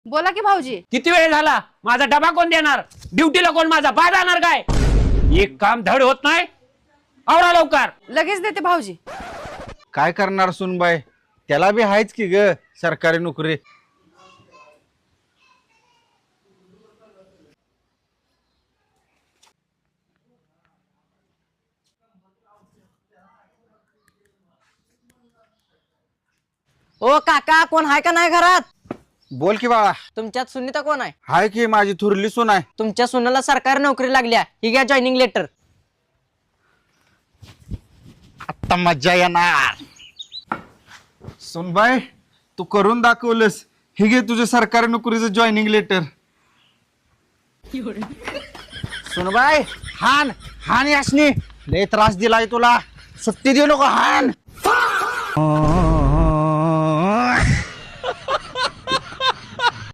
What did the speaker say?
बोला की भाऊजी. किती वेळ झाला? माझा डबा कोण देणार? ड्युटीला कोण माझा पाय जाणार काय? एक काम धड होत नाही. आवरा लवकर. लगेच देते भाऊजी. काय करणार सुनबाई, त्याला बी आहेच की ग सरकारी नोकरी. ओ काका, कोण आहे का नाही घरात? बोल की बाळा. तुमच्यात सुनीता कोण आहे? हाय की माझी थुरली सून आहे. तुमच्या सुनाला सरकारी नोकरी लागल्या, ही घ्या जॉईनिंग लेटर. आता मज्जा येणार. सुनबाई, तू करून दाखवलंस. हे घे तुझ्या सरकारी नोकरीचं जॉईनिंग लेटर. सुनबाई, हान हान यासनी लय त्रास दिलाय तुला. सुट्टी देऊ नको, हान.